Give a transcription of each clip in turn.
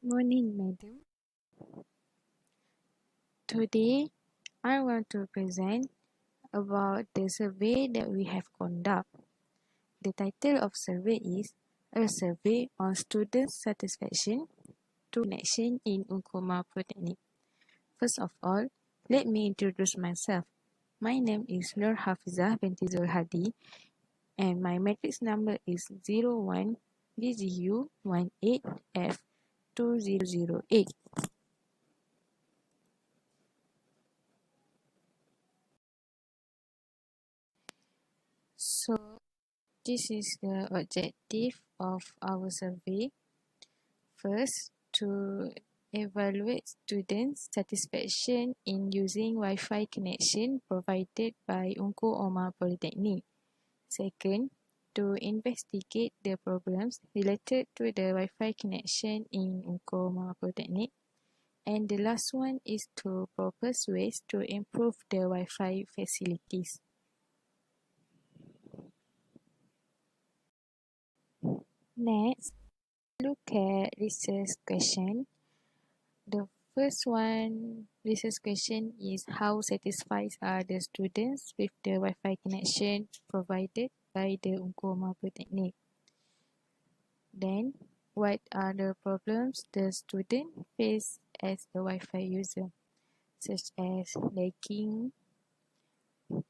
Morning, madam. Today, I want to present about the survey that we have conducted. The title of survey is A Survey on Student Satisfaction to Connection in Unkoma Polytechnic. First of all, let me introduce myself. My name is Nur Hafizah binti Zulhadi and my matrix number is 01 DGU 18F 2008. So, this is the objective of our survey. First, to evaluate students' satisfaction in using Wi-Fi connection provided by Unko Omar Polytechnic. Second, to investigate the problems related to the Wi-Fi connection in Unko Omar Polytechnic. And the last one is to propose ways to improve the Wi-Fi facilities. Next, look at research question. The first one research question is how satisfied are the students with the Wi-Fi connection provided by the Unkoma Polytechnic? Then, what are the problems the student face as a Wi-Fi user, such as lagging?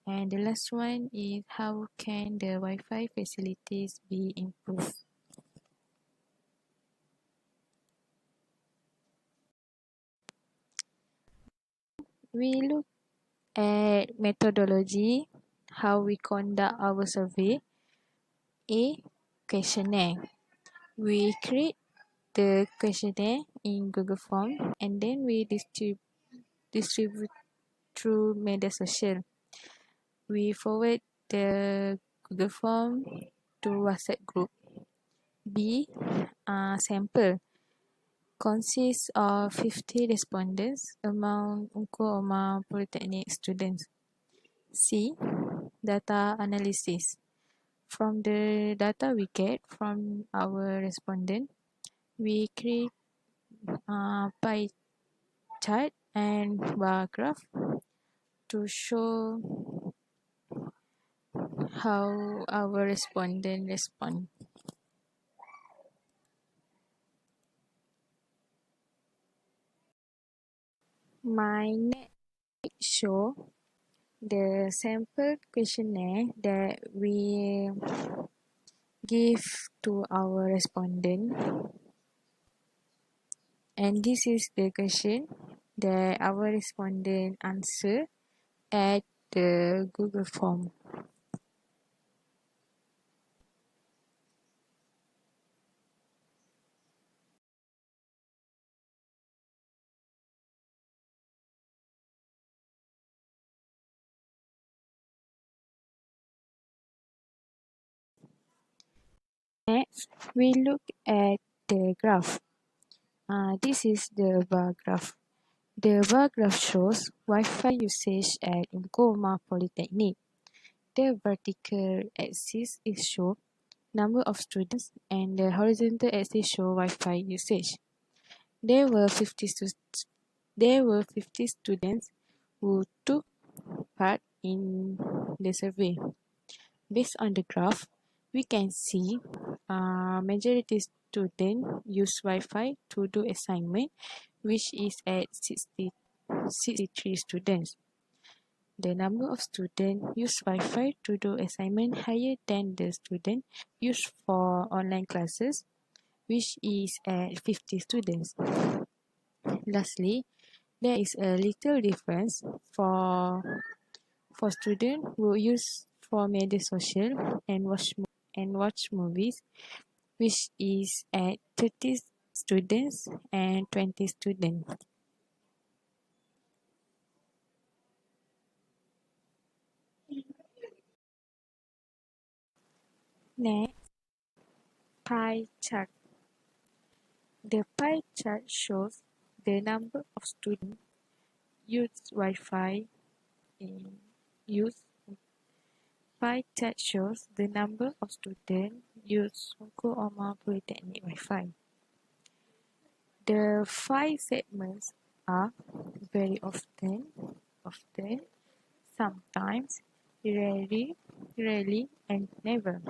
And the last one is how can the Wi-Fi facilities be improved? We look at methodology, how we conduct our survey. A. Questionnaire. We create the questionnaire in Google Form and then we distribute through media social. We forward the Google Form to WhatsApp group. B. Sample consists of 50 respondents among Unko Omar Polytechnic students. C. Data analysis. From the data we get from our respondent, we create pie chart and bar graph to show how our respondent respond. My next show the sample questionnaire that we give to our respondent, and this is the question that our respondent answer at the Google form. Next, we look at the graph. This is the bar graph. The bar graph shows Wi-Fi usage at Ngoma Polytechnic. The vertical axis is show number of students and the horizontal axis show Wi-Fi usage. There were 50 students who took part in the survey. Based on the graph, we can see majority students use Wi-Fi to do assignment, which is at 63 students. The number of students use Wi-Fi to do assignment higher than the student used for online classes, which is at 50 students. Lastly, there is a little difference for students who use for media social and watch movies, which is at 30 students and 20 students. Next, pie chart. The pie chart shows the number of students use Wi-Fi in use. Pie chart shows the number of students use Sunku Omar Polytechnic Wi-Fi. The five segments are very often, sometimes, rarely, and never.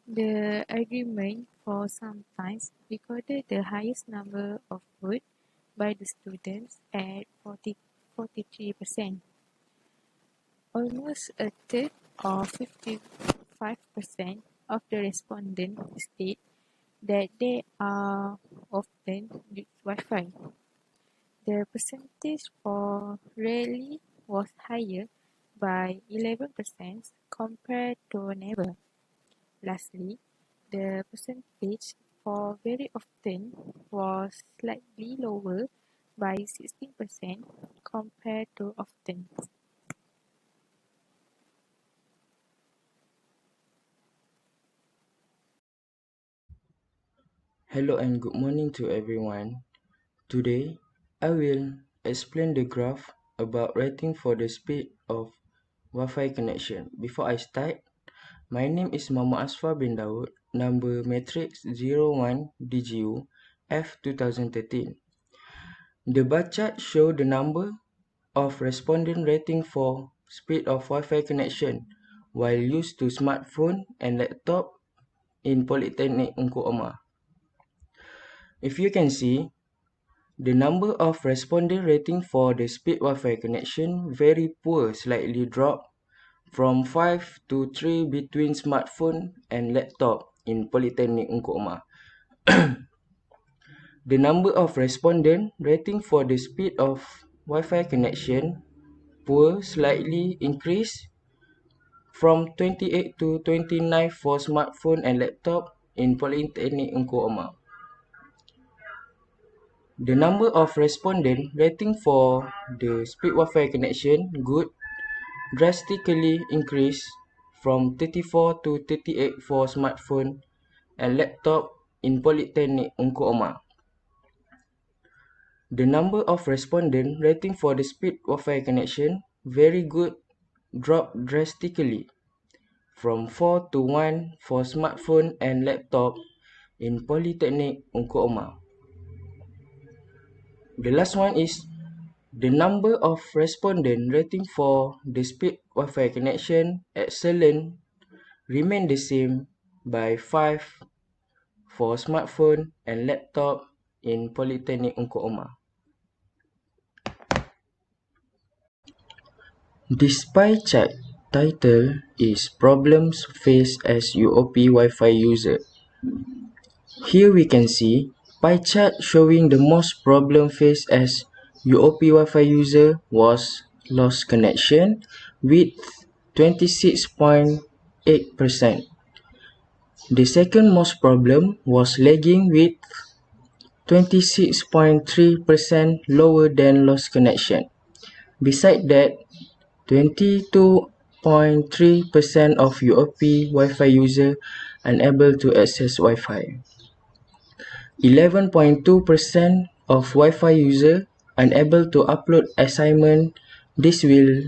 The agreement for sometimes recorded the highest number of votes by the students at 43%. Almost a third or 55% of the respondents state that they are often use Wi-Fi. The percentage for rarely was higher by 11% compared to never. Lastly, the percentage for very often was slightly lower by 16% compared to often. Hello and good morning to everyone. Today, I will explain the graph about rating for the speed of Wi-Fi connection. Before I start, my name is Muhammad Asfar bin Daud, number matrix 01DGU F2013. The bar chart shows the number of respondent rating for speed of Wi-Fi connection while used to smartphone and laptop in Polytechnic Ungku Omar. If you can see, the number of respondent rating for the speed Wi-Fi connection very poor, slightly dropped from 5 to 3 between smartphone and laptop in Polytechnic Ungku Omar. The number of respondent rating for the speed of Wi-Fi connection poor slightly increased from 28 to 29 for smartphone and laptop in Polytechnic Ungku Omar. The number of respondent rating for the speed Wi-Fi connection good drastically increased from 34 to 38 for smartphone and laptop in Polytechnic Ungku Omar. The number of respondent rating for the speed Wi-Fi connection very good dropped drastically from 4 to 1 for smartphone and laptop in Polytechnic Ungku Omar. The last one is the number of respondent rating for the speed Wi-Fi connection excellent remain the same by 5 for smartphone and laptop in Polytechnic Ungku Omar. This pie chart title is Problems Faced as UOP Wi-Fi User. Here we can see pie chart showing the most problem faced as UOP Wi-Fi user was lost connection with 26.8%. The second most problem was lagging with 26.3% lower than lost connection. Besides that, 22.3% of UOP Wi-Fi user unable to access Wi-Fi. 11.2% of Wi-Fi user unable to upload assignment. This will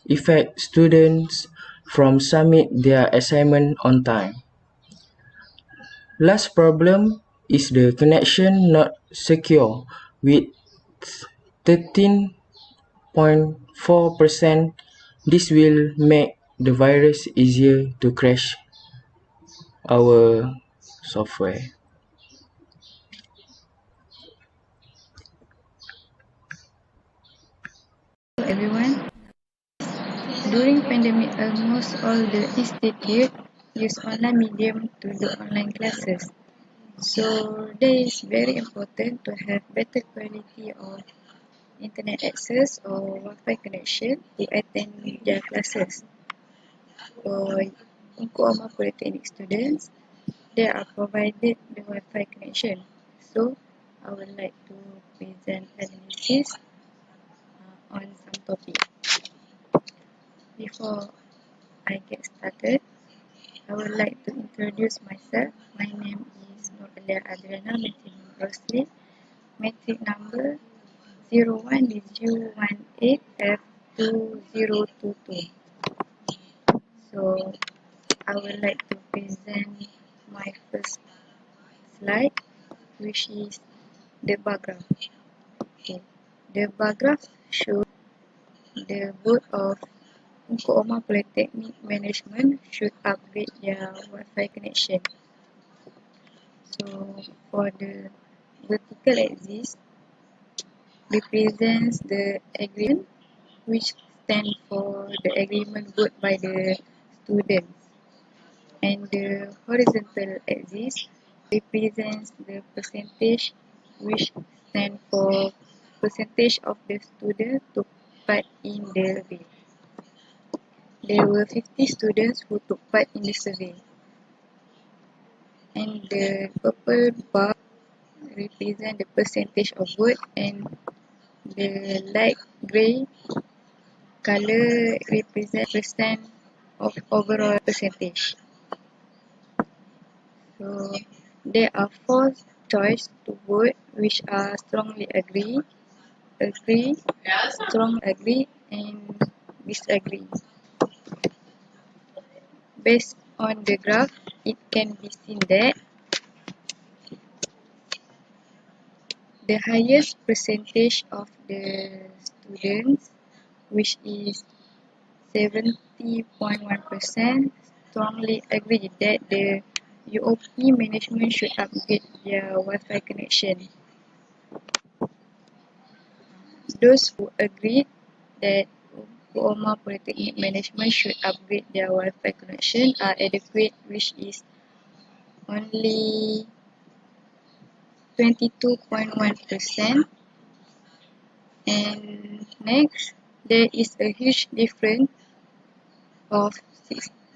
affect students from submit their assignment on time. Last problem is the connection not secure with 13.4%. This will make the virus easier to crash our software. Everyone. During pandemic, almost all the institute use online medium to do online classes. So, it is very important to have better quality of internet access or Wi-Fi connection to attend their classes. For Unkuama Polytechnic students, they are provided the Wi-Fi connection. So, I would like to present analysis on some topic. Before I get started, I would like to introduce myself. My name is Norelia Adriana Matin Rosli, matric number 01DG18F2022. So, I would like to present my first slide, which is the bar graph. Okay. The bar graph shows the board of Oklahoma Polytechnic Management should upgrade their Wi-Fi connection. So for the vertical axis represents the agreement, which stands for the agreement voted by the students, and the horizontal axis represents the percentage, which stands for percentage of the students took part in the survey. There were 50 students who took part in the survey, and the purple bar represent the percentage of vote, and the light grey color represent percent of overall percentage. So there are four choices to vote, which are strongly agree, strong agree, and disagree. Based on the graph, it can be seen that the highest percentage of the students, which is 70.1%, strongly agree that the UOP management should upgrade their Wi-Fi connection. Those who agreed that Oklahoma Polytechnic Management should upgrade their Wi-Fi connection are adequate, which is only 22.1%. And next, there is a huge difference of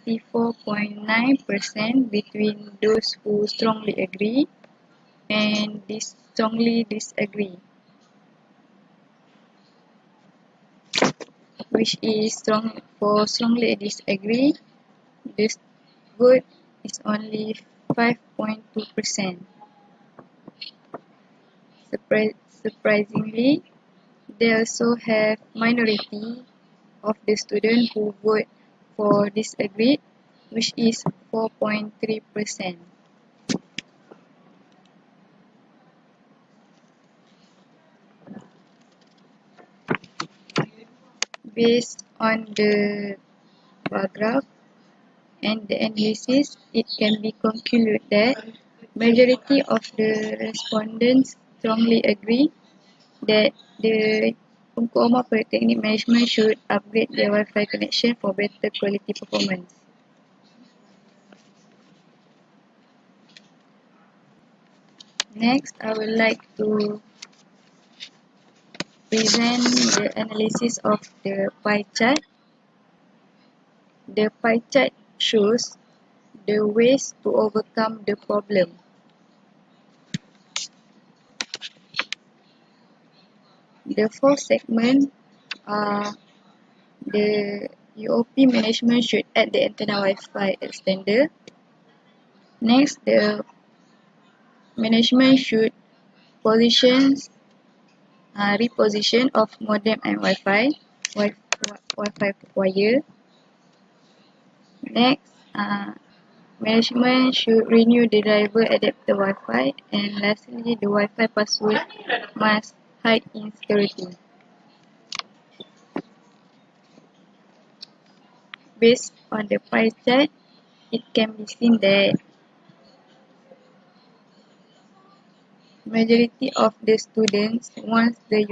64.9% between those who strongly agree and strongly disagree, which is strongly disagree. The vote is only 5.2%. Surprisingly, they also have minority of the students who vote for disagree, which is 4.3%. Based on the bar graph and the analysis, it can be concluded that majority of the respondents strongly agree that the Oklahoma Polytechnic Management should upgrade their Wi-Fi connection for better quality performance. Next, I would like to present the analysis of the pie chart. The pie chart shows the ways to overcome the problem. The four segments are the UOP management should add the antenna Wi-Fi extender. Next, the management should reposition of modem and Wi-Fi wire. Next, management should renew the driver adapter Wi-Fi, and lastly, the Wi-Fi password must hide in security. Based on the pie chart, it can be seen that majority of the students wants the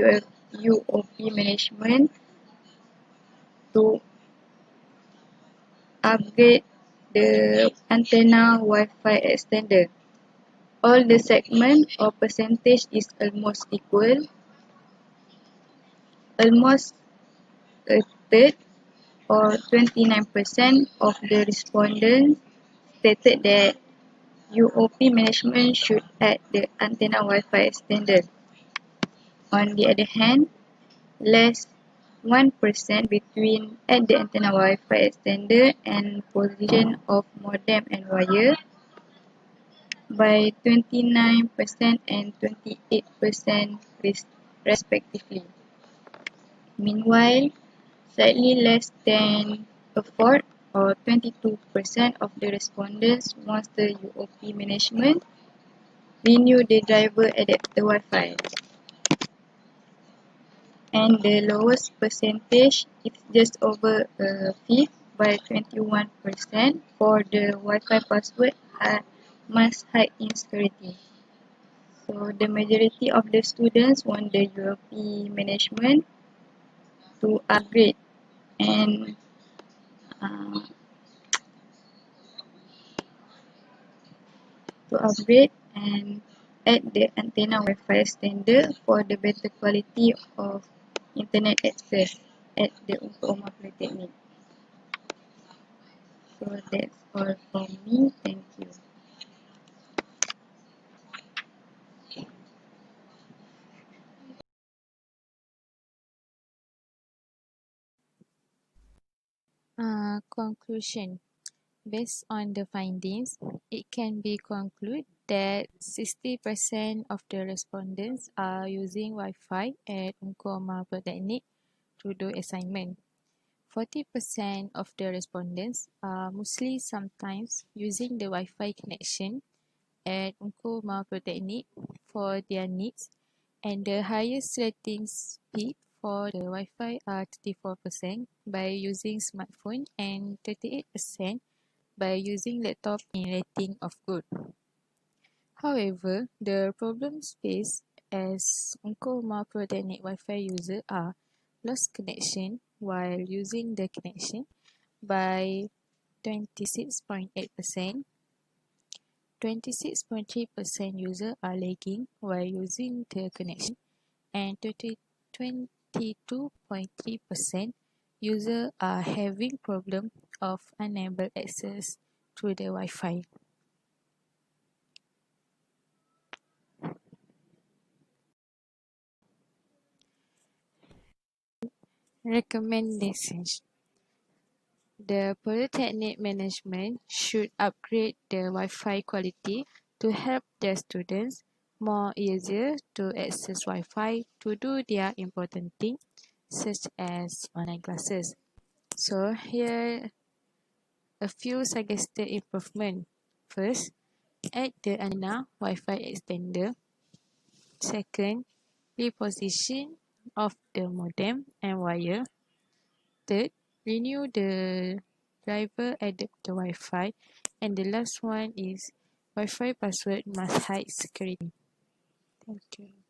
UOP management to upgrade the antenna Wi-Fi extender. All the segment or percentage is almost equal. Almost a third or 29% of the respondents stated that UOP management should add the antenna Wi-Fi extender. On the other hand, less 1% between add the antenna Wi-Fi extender and position of modem and wire by 29% and 28% respectively. Meanwhile, slightly less than a fourth or 22% of the respondents wants the UOP management renew the driver adapter Wi-Fi. And the lowest percentage is just over a fifth by 21% for the Wi-Fi password must hide in security. So the majority of the students want the UOP management to upgrade and uh, add the antenna Wi-Fi standard for the better quality of internet access at the UOP Polytechnic. So that's all from me. Thank you. Conclusion. Based on the findings, it can be concluded that 60% of the respondents are using Wi-Fi at Unkoma Polytechnic to do assignment. 40% of the respondents are mostly sometimes using the Wi-Fi connection at Unkoma Polytechnic for their needs, and the highest rating speed for the Wi-Fi are 34% by using smartphone and 38% by using laptop in rating of good. However, the problems faced as Unkoma Polytechnic Wi-Fi users are lost connection while using the connection by 26.8%, 26.3% users are lagging while using the connection, and 22.3% users are having problem of unable access to the Wi-Fi. Recommendations. The Polytechnic management should upgrade the Wi-Fi quality to help their students more easier to access Wi-Fi to do their important things such as online classes. So here a few suggested improvement. First, add the antenna Wi-Fi extender. Second, reposition of the modem and wire. Third, renew the driver adapter Wi-Fi. And the last one is Wi-Fi password must hide security. Thank you.